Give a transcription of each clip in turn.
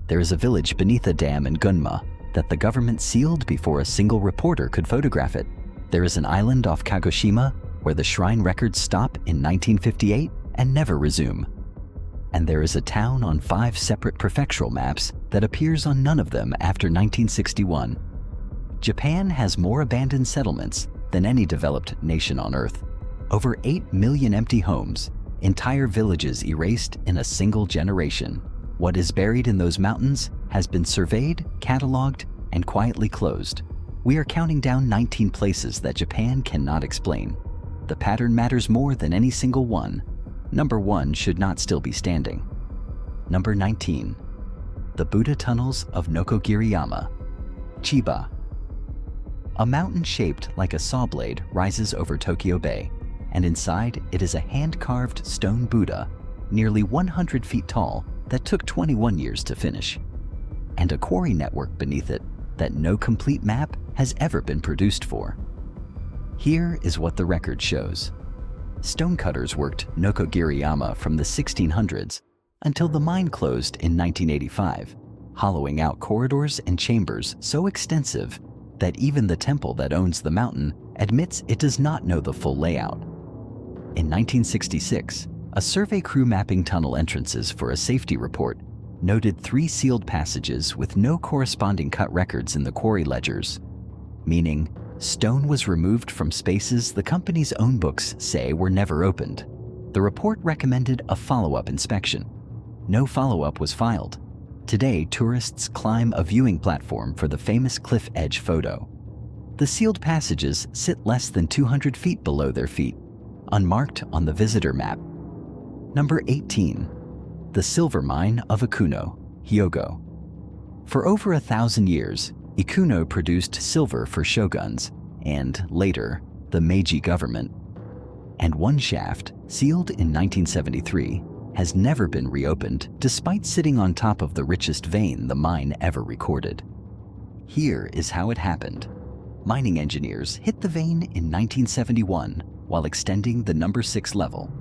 There is a village beneath a dam in Gunma that the government sealed before a single reporter could photograph it. There is an island off Kagoshima where the shrine records stop in 1958 and never resume. And there is a town on 5 separate prefectural maps that appears on none of them after 1961. Japan has more abandoned settlements than any developed nation on Earth. Over 8 million empty homes, entire villages erased in a single generation. What is buried in those mountains has been surveyed, cataloged, and quietly closed. We are counting down 19 places that Japan cannot explain. The pattern matters more than any single one. Number 1 should not still be standing. Number 19. The Buddha Tunnels of Nokogiriyama, Chiba. A mountain shaped like a saw blade rises over Tokyo Bay, and inside it is a hand-carved stone Buddha, nearly 100 feet tall, that took 21 years to finish, and a quarry network beneath it that no complete map has ever been produced for. Here is what the record shows. Stonecutters worked Nokogiriyama from the 1600s until the mine closed in 1985, hollowing out corridors and chambers so extensive that even the temple that owns the mountain admits it does not know the full layout. In 1966, a survey crew mapping tunnel entrances for a safety report noted 3 sealed passages with no corresponding cut records in the quarry ledgers, meaning stone was removed from spaces the company's own books say were never opened. The report recommended a follow-up inspection. No follow-up was filed. Today, tourists climb a viewing platform for the famous cliff edge photo. The sealed passages sit less than 200 feet below their feet, unmarked on the visitor map. Number 18. The Silver Mine of Ikuno, Hyogo. For over 1,000 years, Ikuno produced silver for shoguns and, later, the Meiji government. And one shaft, sealed in 1973, has never been reopened despite sitting on top of the richest vein the mine ever recorded. Here is how it happened. Mining engineers hit the vein in 1971 while extending the number 6 level.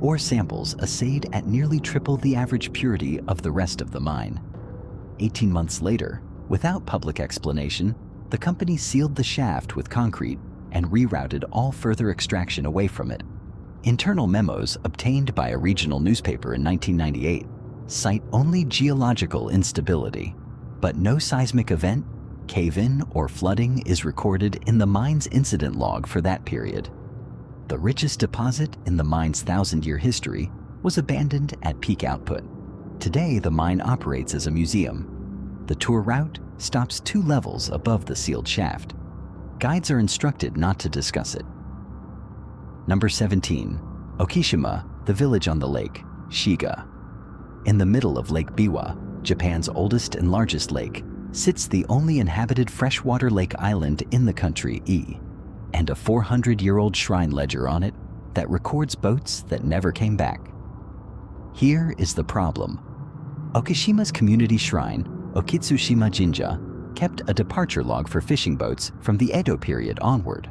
Ore samples assayed at nearly triple the average purity of the rest of the mine. 18 months later, without public explanation, the company sealed the shaft with concrete and rerouted all further extraction away from it. Internal memos obtained by a regional newspaper in 1998 cite only geological instability, but no seismic event, cave-in, or flooding is recorded in the mine's incident log for that period. The richest deposit in the mine's 1,000-year history was abandoned at peak output. Today, the mine operates as a museum. The tour route stops 2 levels above the sealed shaft. Guides are instructed not to discuss it. Number 17. Okishima, the village on the lake, Shiga. In the middle of Lake Biwa, Japan's oldest and largest lake, sits the only inhabited freshwater lake island in the country, and a 400-year-old shrine ledger on it that records boats that never came back. Here is the problem. Okishima's community shrine, Okitsushima Jinja, kept a departure log for fishing boats from the Edo period onward.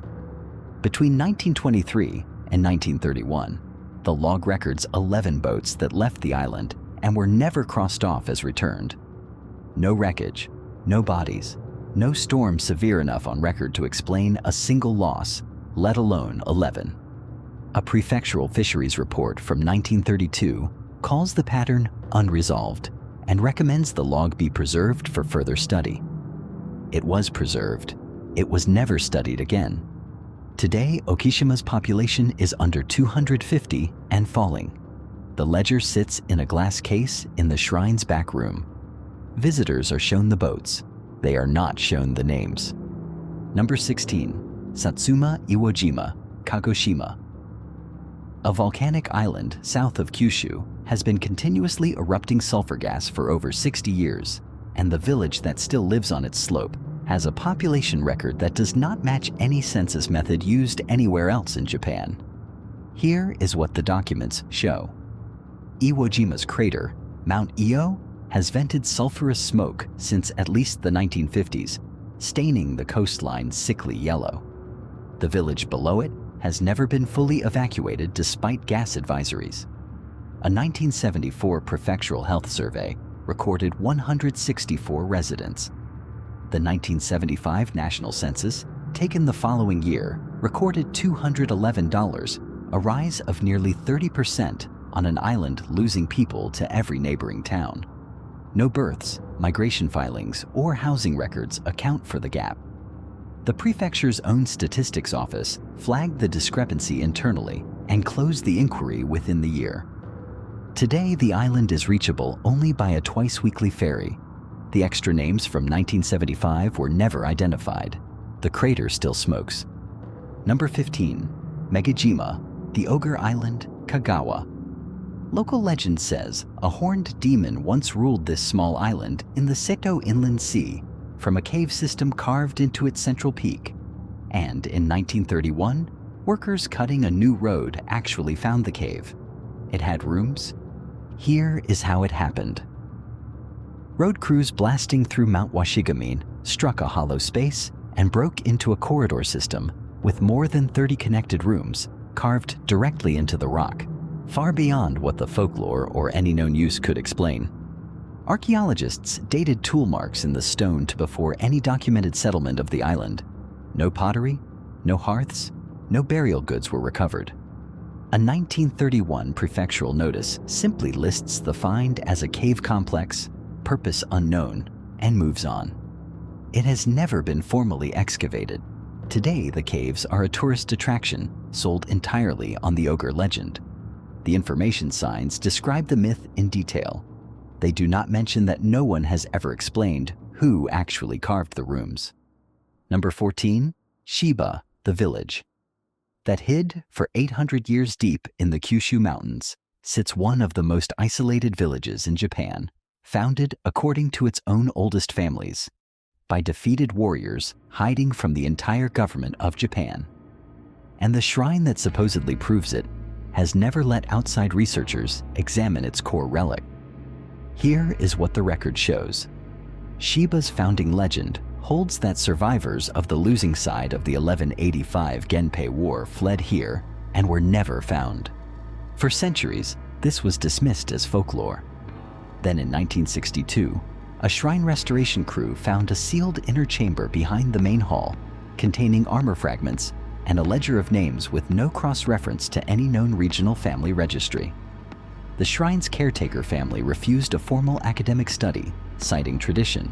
Between 1923 and 1931, the log records 11 boats that left the island and were never crossed off as returned. No wreckage, no bodies, no storm severe enough on record to explain a single loss, let alone 11. A prefectural fisheries report from 1932 calls the pattern unresolved and recommends the log be preserved for further study. It was preserved. It was never studied again. Today, Okishima's population is under 250 and falling. The ledger sits in a glass case in the shrine's back room. Visitors are shown the boats. They are not shown the names. Number 16. Satsuma Iwojima, Kagoshima. A volcanic island south of Kyushu has been continuously erupting sulfur gas for over 60 years, and the village that still lives on its slope has a population record that does not match any census method used anywhere else in Japan. Here is what the documents show. Iwojima's crater, Mount Io, has vented sulfurous smoke since at least the 1950s, staining the coastline sickly yellow. The village below it has never been fully evacuated despite gas advisories. A 1974 prefectural health survey recorded 164 residents. The 1975 national census, taken the following year, recorded $211, a rise of nearly 30% on an island losing people to every neighboring town. No births, migration filings, or housing records account for the gap. The prefecture's own statistics office flagged the discrepancy internally and closed the inquiry within the year. Today, the island is reachable only by a twice-weekly ferry. The extra names from 1975 were never identified. The crater still smokes. Number 15, Megajima, the ogre island, Kagawa. Local legend says a horned demon once ruled this small island in the Seto Inland Sea from a cave system carved into its central peak. And in 1931, workers cutting a new road actually found the cave. It had rooms. Here is how it happened. Road crews blasting through Mount Washigamin struck a hollow space and broke into a corridor system with more than 30 connected rooms carved directly into the rock, far beyond what the folklore or any known use could explain. Archaeologists dated tool marks in the stone to before any documented settlement of the island. No pottery, no hearths, no burial goods were recovered. A 1931 prefectural notice simply lists the find as a cave complex, purpose unknown, and moves on. It has never been formally excavated. Today, the caves are a tourist attraction sold entirely on the ogre legend. The information signs describe the myth in detail. They do not mention that no one has ever explained who actually carved the rooms. Number 14, Shiba, the village. That hid for 800 years deep in the Kyushu Mountains, sits one of the most isolated villages in Japan, founded according to its own oldest families, by defeated warriors hiding from the entire government of Japan. And the shrine that supposedly proves it has never let outside researchers examine its core relic. Here is what the record shows. Shiba's founding legend holds that survivors of the losing side of the 1185 Genpei War fled here and were never found. For centuries, this was dismissed as folklore. Then in 1962, a shrine restoration crew found a sealed inner chamber behind the main hall containing armor fragments and a ledger of names with no cross-reference to any known regional family registry. The shrine's caretaker family refused a formal academic study, citing tradition.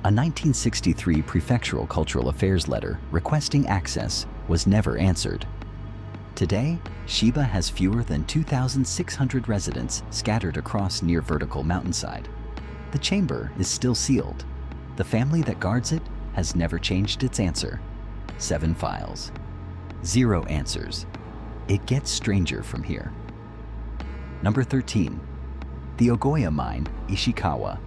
A 1963 Prefectural Cultural Affairs letter requesting access was never answered. Today, Shiba has fewer than 2,600 residents scattered across near vertical mountainside. The chamber is still sealed. The family that guards it has never changed its answer. 7 files. 0 answers. It gets stranger from here. Number 13. The Ogoya Mine, Ishikawa.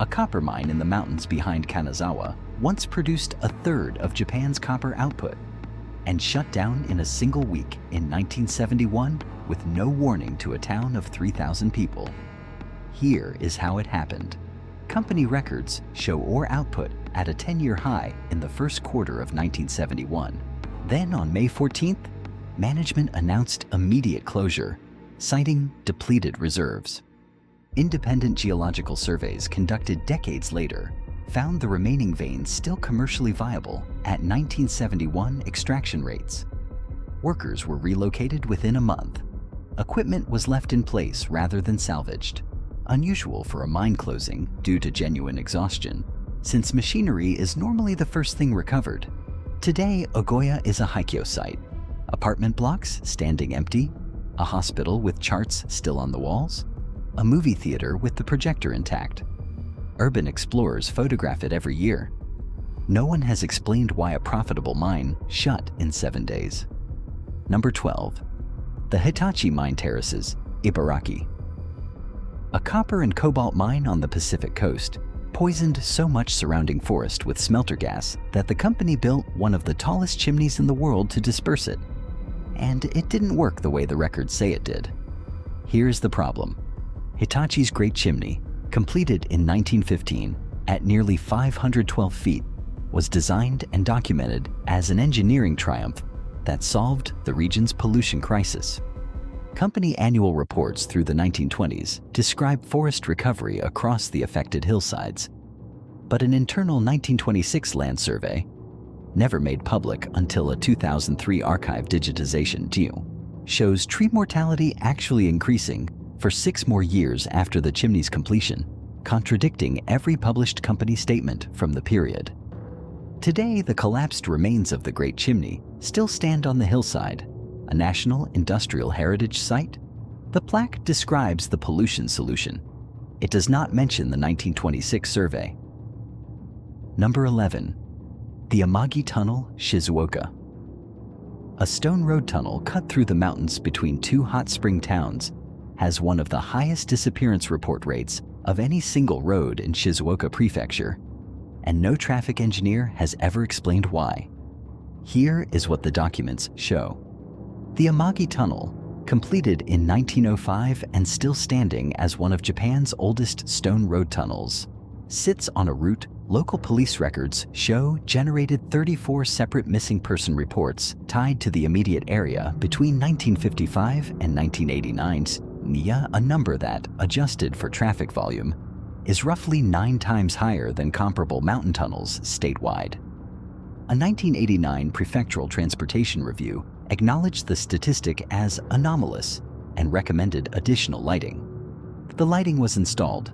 A copper mine in the mountains behind Kanazawa once produced a third of Japan's copper output and shut down in a single week in 1971 with no warning to a town of 3,000 people. Here is how it happened. Company records show ore output at a 10-year high in the first quarter of 1971. Then on May 14th, management announced immediate closure, citing depleted reserves. Independent geological surveys conducted decades later found the remaining veins still commercially viable at 1971 extraction rates. Workers were relocated within a month. Equipment was left in place rather than salvaged, unusual for a mine closing due to genuine exhaustion, since machinery is normally the first thing recovered. Today, Ogoya is a Haikyo site, apartment blocks standing empty, a hospital with charts still on the walls, a movie theater with the projector intact. Urban explorers photograph it every year. No one has explained why a profitable mine shut in 7 days. Number 12. The Hitachi Mine Terraces, Ibaraki. A copper and cobalt mine on the Pacific coast poisoned so much surrounding forest with smelter gas that the company built one of the tallest chimneys in the world to disperse it. And it didn't work the way the records say it did. Here's the problem. Hitachi's Great Chimney, completed in 1915 at nearly 512 feet, was designed and documented as an engineering triumph that solved the region's pollution crisis. Company annual reports through the 1920s describe forest recovery across the affected hillsides. But an internal 1926 land survey, never made public until a 2003 archive digitization shows tree mortality actually increasing for 6 more years after the chimney's completion, contradicting every published company statement from the period. Today, the collapsed remains of the Great Chimney still stand on the hillside, a National Industrial Heritage Site. The plaque describes the pollution solution. It does not mention the 1926 survey. Number 11. The Amagi Tunnel, Shizuoka. A stone road tunnel cut through the mountains between 2 hot spring towns has one of the highest disappearance report rates of any single road in Shizuoka Prefecture, and no traffic engineer has ever explained why. Here is what the documents show. The Amagi Tunnel, completed in 1905 and still standing as one of Japan's oldest stone road tunnels, sits on a route local police records show generated 34 separate missing person reports tied to the immediate area between 1955 and 1989's, a number that, adjusted for traffic volume, is roughly 9 times higher than comparable mountain tunnels statewide. A 1989 prefectural transportation review acknowledged the statistic as anomalous and recommended additional lighting. The lighting was installed.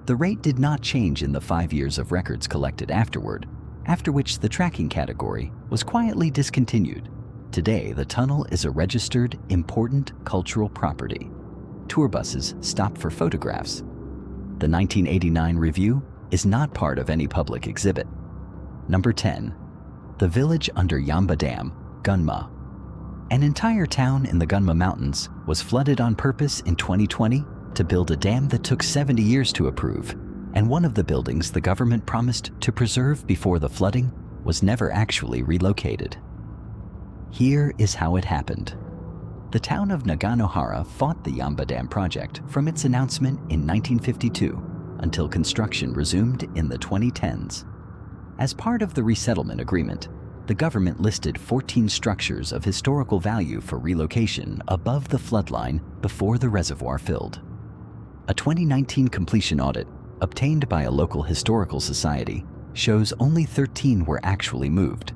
The rate did not change in the 5 years of records collected afterward, after which the tracking category was quietly discontinued. Today, the tunnel is a registered, important cultural property. Tour buses stop for photographs. The 1989 review is not part of any public exhibit. Number 10. The village under Yamba Dam, Gunma. An entire town in the Gunma Mountains was flooded on purpose in 2020 to build a dam that took 70 years to approve, and one of the buildings the government promised to preserve before the flooding was never actually relocated. Here is how it happened. The town of Naganohara fought the Yamba Dam project from its announcement in 1952 until construction resumed in the 2010s. As part of the resettlement agreement, the government listed 14 structures of historical value for relocation above the floodline before the reservoir filled. A 2019 completion audit, obtained by a local historical society, shows only 13 were actually moved.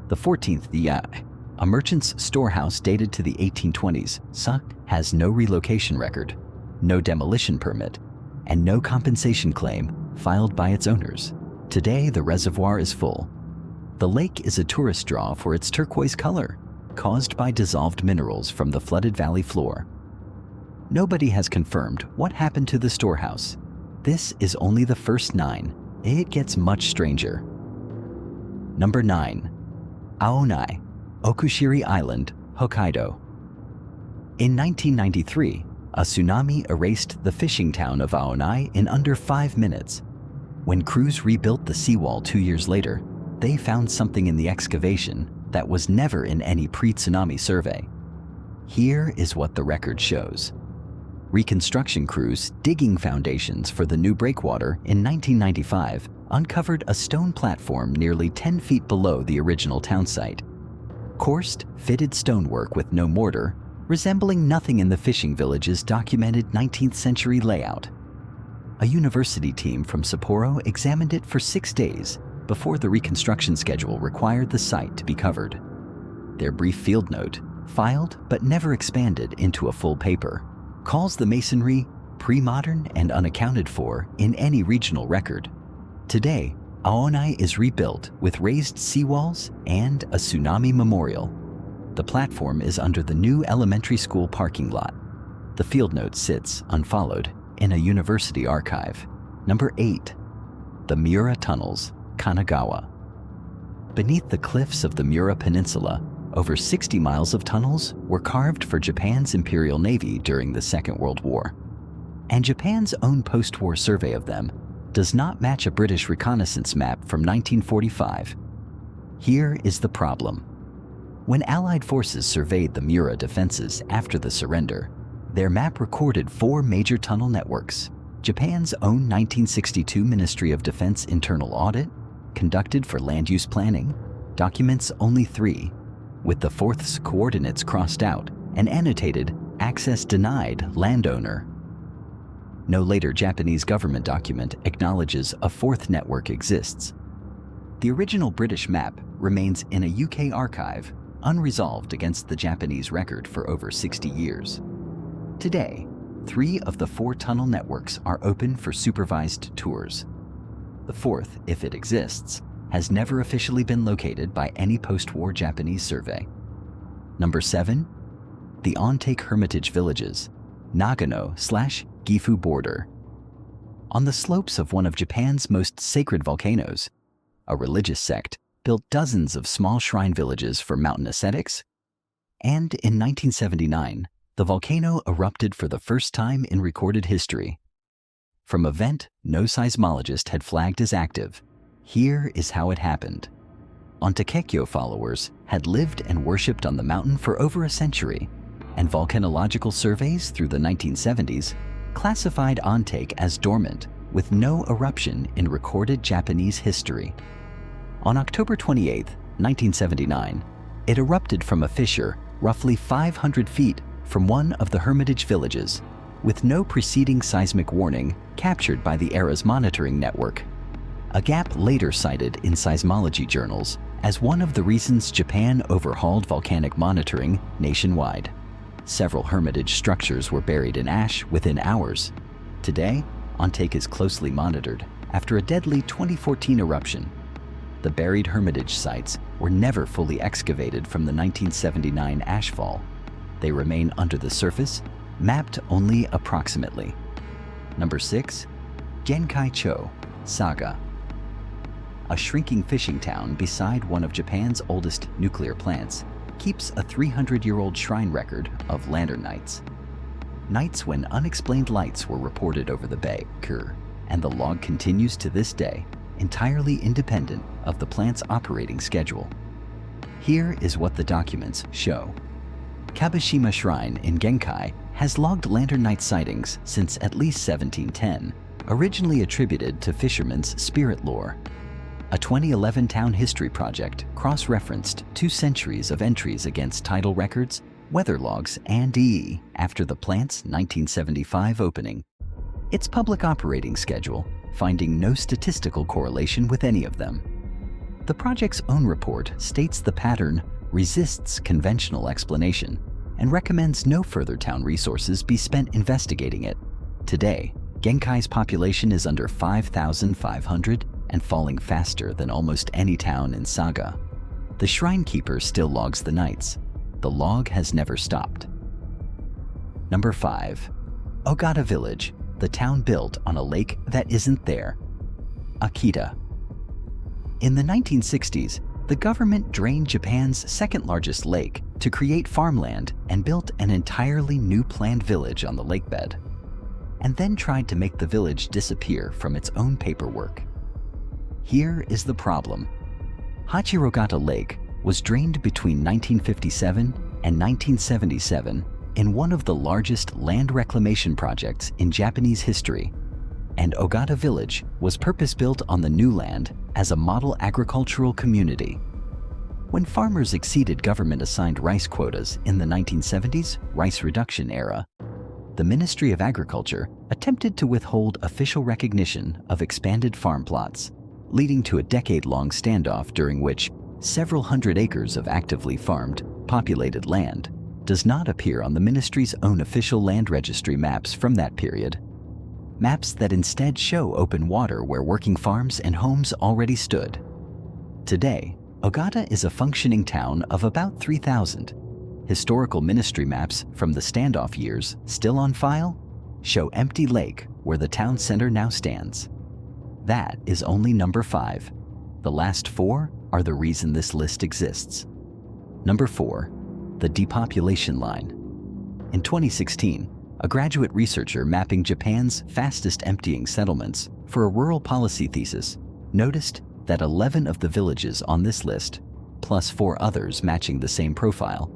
The 14th, a merchant's storehouse dated to the 1820s, has no relocation record, no demolition permit, and no compensation claim filed by its owners. Today, the reservoir is full. The lake is a tourist draw for its turquoise color, caused by dissolved minerals from the flooded valley floor. Nobody has confirmed what happened to the storehouse. This is only the first 9. It gets much stranger. Number 9. Aonai, Okushiri Island, Hokkaido. In 1993, a tsunami erased the fishing town of Aonai in under 5 minutes. When crews rebuilt the seawall 2 years later, they found something in the excavation that was never in any pre-tsunami survey. Here is what the record shows. Reconstruction crews digging foundations for the new breakwater in 1995 uncovered a stone platform nearly 10 feet below the original town site. Coursed, fitted stonework with no mortar, resembling nothing in the fishing village's documented 19th century layout. A university team from Sapporo examined it for 6 days before the reconstruction schedule required the site to be covered. Their brief field note, filed but never expanded into a full paper, calls the masonry pre-modern and unaccounted for in any regional record. Today, Aonai is rebuilt with raised seawalls and a tsunami memorial. The platform is under the new elementary school parking lot. The field note sits, unfollowed, in a university archive. Number 8. The Miura Tunnels, Kanagawa. Beneath the cliffs of the Miura Peninsula, over 60 miles of tunnels were carved for Japan's Imperial Navy during the Second World War. And Japan's own post-war survey of them does not match a British reconnaissance map from 1945. Here is the problem. When Allied forces surveyed the Miura defenses after the surrender, their map recorded 4 major tunnel networks. Japan's own 1962 Ministry of Defense internal audit, conducted for land use planning, documents only 3, with the 4th's coordinates crossed out and annotated access denied landowner. No later Japanese government document acknowledges a fourth network exists. The original British map remains in a UK archive, unresolved against the Japanese record for over 60 years. Today, 3 of the 4 tunnel networks are open for supervised tours. The fourth, if it exists, has never officially been located by any post-war Japanese survey. Number 7. The On-Take Hermitage Villages, Nagano/Gifu border. On the slopes of one of Japan's most sacred volcanoes, a religious sect built dozens of small shrine villages for mountain ascetics, and in 1979, the volcano erupted for the first time in recorded history. From a vent no seismologist had flagged as active, here is how it happened. Ontakekyo followers had lived and worshipped on the mountain for over a century, and volcanological surveys through the 1970s classified Ontake as dormant, with no eruption in recorded Japanese history. On October 28, 1979, it erupted from a fissure roughly 500 feet from one of the Hermitage villages, with no preceding seismic warning captured by the era's monitoring network. A gap later cited in seismology journals as one of the reasons Japan overhauled volcanic monitoring nationwide. Several Hermitage structures were buried in ash within hours. Today, Ontake is closely monitored after a deadly 2014 eruption. The buried Hermitage sites were never fully excavated from the 1979 ashfall. They remain under the surface, mapped only approximately. Number 6. Genkai-cho, Saga. A shrinking fishing town beside one of Japan's oldest nuclear plants keeps a 300-year-old shrine record of lantern nights. Nights when unexplained lights were reported over the bay, and the log continues to this day, entirely independent of the plant's operating schedule. Here is what the documents show. Kabushima Shrine in Genkai has logged lantern night sightings since at least 1710, originally attributed to fishermen's spirit lore. A 2011 town history project cross-referenced 2 centuries of entries against tidal records, weather logs, and EE after the plant's 1975 opening. Its public operating schedule, finding no statistical correlation with any of them. The project's own report states the pattern resists conventional explanation and recommends no further town resources be spent investigating it. Today, Genkai's population is under 5,500 and falling faster than almost any town in Saga. The shrine keeper still logs the nights. The log has never stopped. Number 5. Ogata Village, the town built on a lake that isn't there. Akita. In the 1960s, the government drained Japan's second-largest lake to create farmland and built an entirely new planned village on the lakebed, and then tried to make the village disappear from its own paperwork. Here is the problem. Hachirogata Lake was drained between 1957 and 1977 in one of the largest land reclamation projects in Japanese history, and Ogata Village was purpose-built on the new land as a model agricultural community. When farmers exceeded government-assigned rice quotas in the 1970s rice reduction era, the Ministry of Agriculture attempted to withhold official recognition of expanded farm plots, leading to a decade-long standoff during which several hundred acres of actively farmed, populated land does not appear on the ministry's own official land registry maps from that period. Maps that instead show open water where working farms and homes already stood. Today, Ogata is a functioning town of about 3,000. Historical ministry maps from the standoff years, still on file, show empty lake where the town center now stands. That is only number 5. The last 4 are the reason this list exists. Number 4. The depopulation line. In 2016, a graduate researcher mapping Japan's fastest emptying settlements for a rural policy thesis noticed that 11 of the villages on this list, plus 4 others matching the same profile,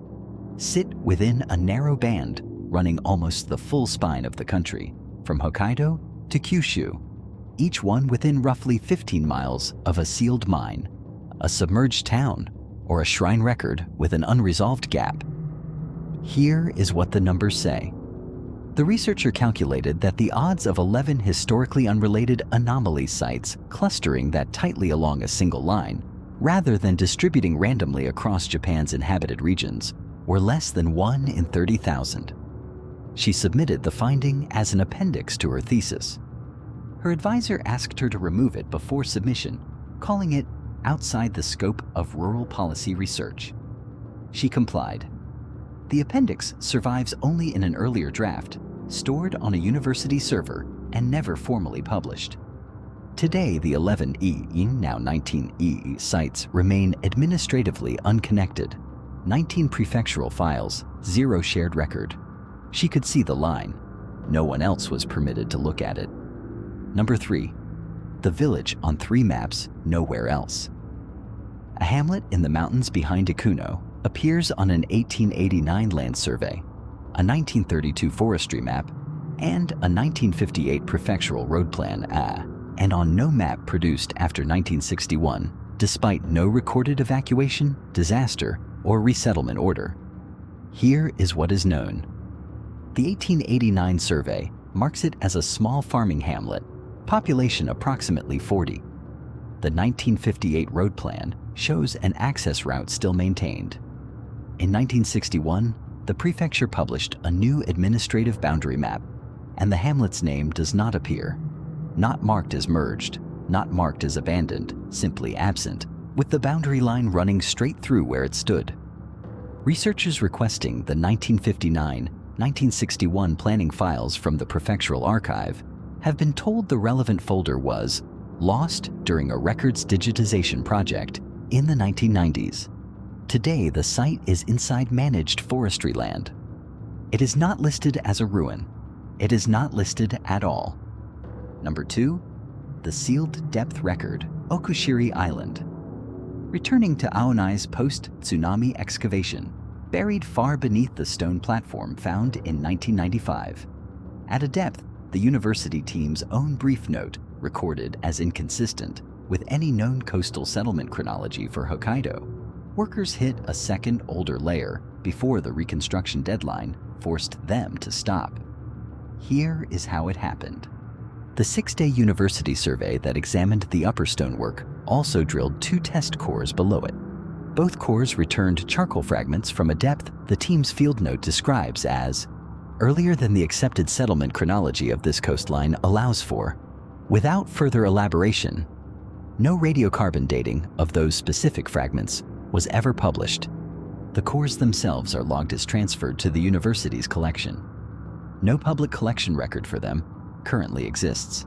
sit within a narrow band running almost the full spine of the country, from Hokkaido to Kyushu, each one within roughly 15 miles of a sealed mine, a submerged town, or a shrine record with an unresolved gap. Here is what the numbers say. The researcher calculated that the odds of 11 historically unrelated anomaly sites clustering that tightly along a single line, rather than distributing randomly across Japan's inhabited regions, were less than 1 in 30,000. She submitted the finding as an appendix to her thesis. Her advisor asked her to remove it before submission, calling it outside the scope of rural policy research. She complied. The appendix survives only in an earlier draft, stored on a university server and never formally published. Today, the 11E, now 19E, sites remain administratively unconnected. 19 prefectural files, 0 shared record. She could see the line. No one else was permitted to look at it. Number 3. The village on 3 maps, nowhere else. A hamlet in the mountains behind Ikuno appears on an 1889 land survey, a 1932 forestry map, and a 1958 prefectural road plan, and on no map produced after 1961, despite no recorded evacuation, disaster, or resettlement order. Here is what is known. The 1889 survey marks it as a small farming hamlet, population approximately 40. The 1958 road plan shows an access route still maintained. In 1961, the prefecture published a new administrative boundary map, and the hamlet's name does not appear. Not marked as merged, not marked as abandoned, simply absent, with the boundary line running straight through where it stood. Researchers requesting the 1959-1961 planning files from the prefectural archive have been told the relevant folder was lost during a records digitization project in the 1990s. Today, the site is inside managed forestry land. It is not listed as a ruin. It is not listed at all. Number 2, the sealed depth record, Okushiri Island. Returning to Aonai's post-tsunami excavation, buried far beneath the stone platform found in 1995. At a depth, the university team's own brief note, recorded as inconsistent with any known coastal settlement chronology for Hokkaido, workers hit a second older layer before the reconstruction deadline forced them to stop. Here is how it happened. The 6-day university survey that examined the upper stonework also drilled 2 test cores below it. Both cores returned charcoal fragments from a depth the team's field note describes as earlier than the accepted settlement chronology of this coastline allows for. Without further elaboration, no radiocarbon dating of those specific fragments was ever published. The cores themselves are logged as transferred to the university's collection. No public collection record for them currently exists.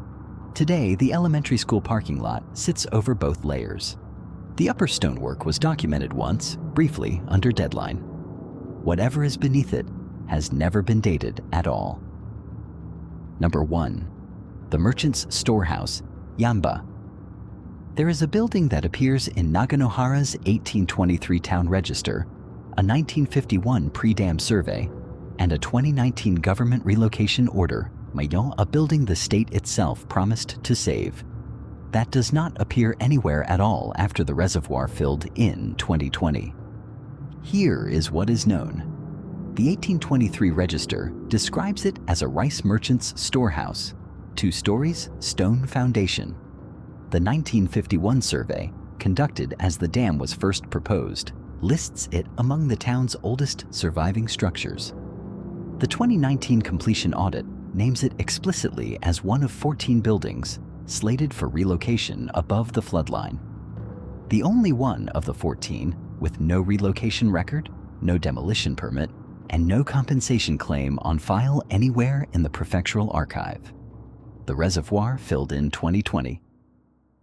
Today, the elementary school parking lot sits over both layers. The upper stonework was documented once, briefly, under deadline. Whatever is beneath it has never been dated at all. Number 1. The Merchant's Storehouse, Yamba. There is a building that appears in Naganohara's 1823 town register, a 1951 pre-dam survey, and a 2019 government relocation order, a building the state itself promised to save. That does not appear anywhere at all after the reservoir filled in 2020. Here is what is known. The 1823 register describes it as a rice merchant's storehouse, 2 stories, stone foundation. The 1951 survey, conducted as the dam was first proposed, lists it among the town's oldest surviving structures. The 2019 completion audit names it explicitly as one of 14 buildings slated for relocation above the floodline. The only one of the 14 with no relocation record, no demolition permit, and no compensation claim on file anywhere in the prefectural archive. The reservoir filled in 2020.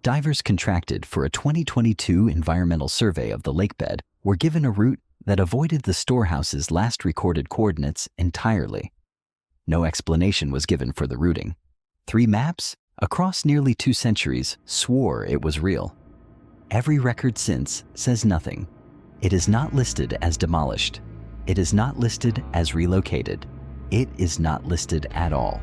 Divers contracted for a 2022 environmental survey of the lakebed were given a route that avoided the storehouse's last recorded coordinates entirely. No explanation was given for the routing. 3 maps, across nearly 2 centuries, swore it was real. Every record since says nothing. It is not listed as demolished. It is not listed as relocated. It is not listed at all.